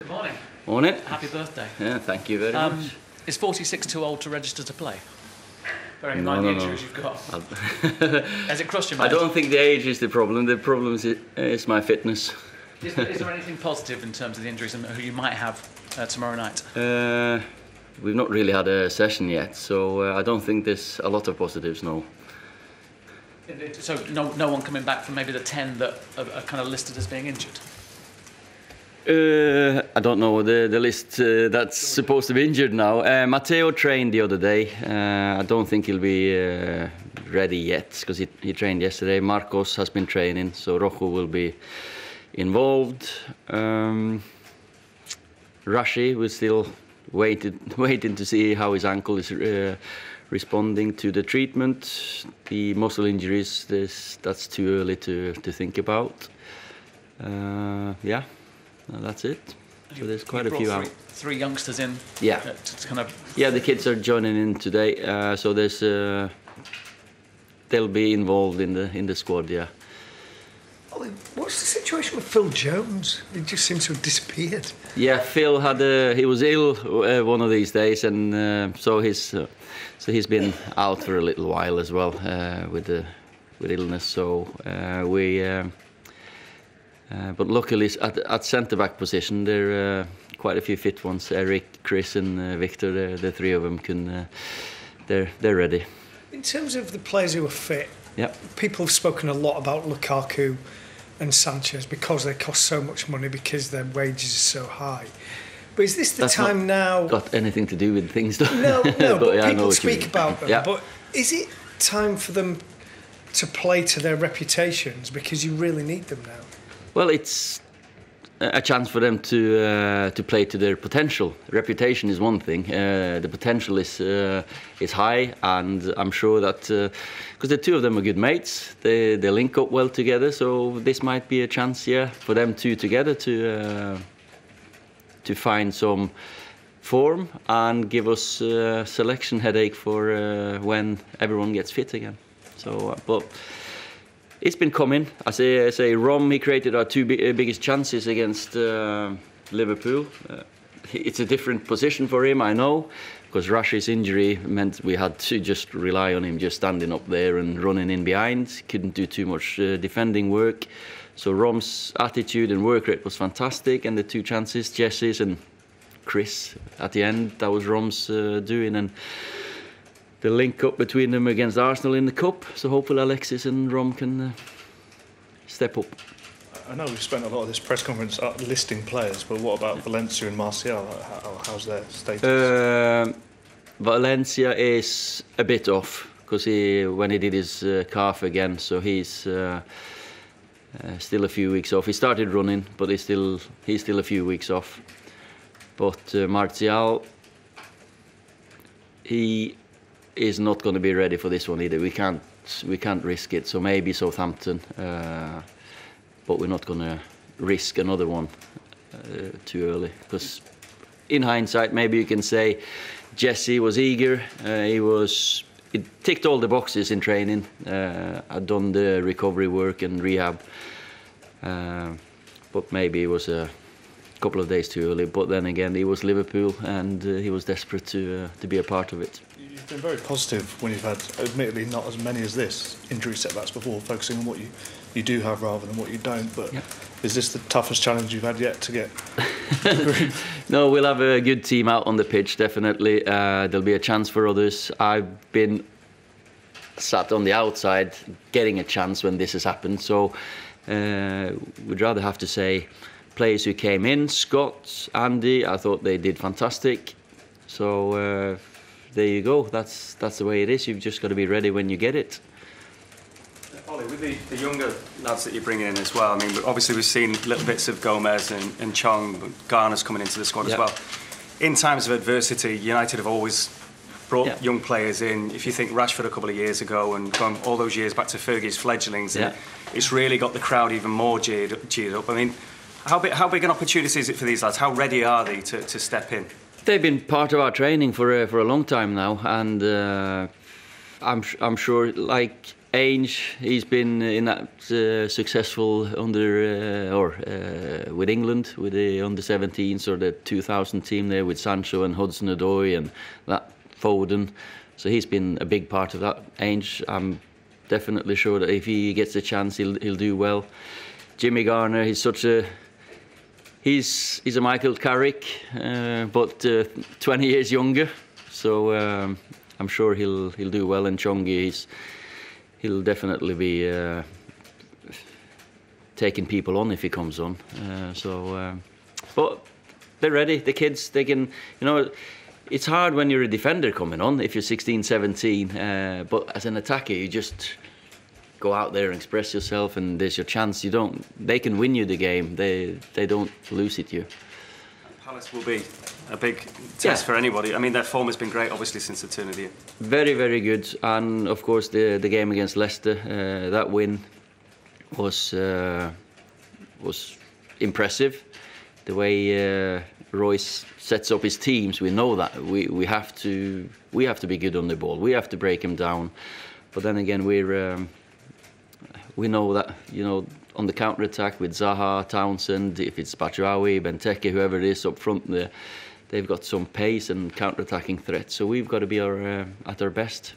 Good morning. Morning. Happy birthday. Yeah, thank you very much. Is 46 too old to register to play? Bearing in mind the injuries you've got. Has it crossed your mind? I don't think the age is the problem. The problem is my fitness. Is there anything positive in terms of the injuries and who you might have tomorrow night? We've not really had a session yet, so I don't think there's a lot of positives, no. So no one coming back from maybe the 10 that are kind of listed as being injured? I don't know the list that's supposed to be injured now. Matteo trained the other day. I don't think he'll be ready yet because he trained yesterday. Marcos has been training, so Rojo will be involved. Rashi, we're still waiting to see how his ankle is responding to the treatment. The muscle injuries, that's too early to think about. Yeah. No, that's it. So there's quite a few out. Three youngsters in. Yeah. To kind of. Yeah, the kids are joining in today. So there's they'll be involved in the squad. Yeah. Ollie, what's the situation with Phil Jones? He just seems to have disappeared. Yeah, Phil he was ill one of these days, and so he's been out for a little while as well with illness. So but luckily at centre back position there are quite a few fit ones. Eric, Chris, and Victor. The three of them they're ready. In terms of the players who are fit, yeah, people have spoken a lot about Lukaku and Sanchez because they cost so much money because their wages are so high. But is this the That's time now? Got anything to do with things? Though. No, but yeah, people speak about them. Yeah. But is it time for them to play to their reputations because you really need them now? Well, it's a chance for them to play to their potential. Reputation is one thing. The potential is high, and I'm sure that because the two of them are good mates, they link up well together. So this might be a chance, yeah, for them two together to find some form and give us a selection headache for when everyone gets fit again. So, but. It's been coming. I say Rom, he created our two biggest chances against Liverpool. It's a different position for him, I know, because Rashi's injury meant we had to just rely on him just standing up there and running in behind. Couldn't do too much defending work. So Rom's attitude and work rate was fantastic, and the two chances, Jesse's and Chris at the end, that was Rom's doing. And the link up between them against Arsenal in the Cup, so hopefully Alexis and Rom can step up. I know we've spent a lot of this press conference listing players, but what about Valencia and Martial? How's their status? Valencia is a bit off because when he did his calf again, so he's still a few weeks off. He started running, but he's still a few weeks off. But Martial, he is not going to be ready for this one either. We can't risk it. So maybe Southampton, but we're not going to risk another one too early. Because in hindsight, maybe you can say Jesse was eager. He ticked all the boxes in training. Had done the recovery work and rehab, but maybe it was a couple of days too early. But then again, he was Liverpool, and he was desperate to be a part of it. You've been very positive when you've had, admittedly, not as many as this, injury setbacks before, focusing on what you do have rather than what you don't. But yeah. Is this the toughest challenge you've had yet to get? No, we'll have a good team out on the pitch, definitely. There'll be a chance for others. I've been sat on the outside getting a chance when this has happened. So we'd rather have to say players who came in, Scott, Andy, I thought they did fantastic. So there you go. That's the way it is. You've just got to be ready when you get it. Ollie, with the younger lads that you're bringing in as well, I mean, obviously we've seen little bits of Gomez and Chong, but Garner's coming into the squad as well. In times of adversity, United have always brought young players in. If you think Rashford a couple of years ago and gone all those years back to Fergie's fledglings, it's really got the crowd even more geared up. I mean, how big an opportunity is it for these lads? How ready are they to step in? They've been part of our training for a long time now, and I'm sure, like Ainge, he's been in that successful with England with the under-17s or the 2000 team there with Sancho and Hudson-Odoi and that Foden. So he's been a big part of that. Ainge, I'm definitely sure that if he gets a chance, he'll do well. Jimmy Garner, he's a Michael Carrick, but 20 years younger. So I'm sure he'll do well. And Chongi, he'll definitely be taking people on if he comes on. But they're ready. The kids, they can, it's hard when you're a defender coming on if you're 16, 17. But as an attacker, you just go out there and express yourself, and there's your chance. They can win you the game. They don't lose it you. Palace will be a big test for anybody. I mean, their form has been great, obviously, since the turn of the year. Very, very good. And of course, the game against Leicester, that win was impressive. The way Royce sets up his teams, we know that we have to be good on the ball. We have to break him down. But then again, we know that on the counter attack with Zaha, Townsend, if it's Batshuayi, Benteke, whoever it is up front there, they've got some pace and counter attacking threat. So we've got to be at our best.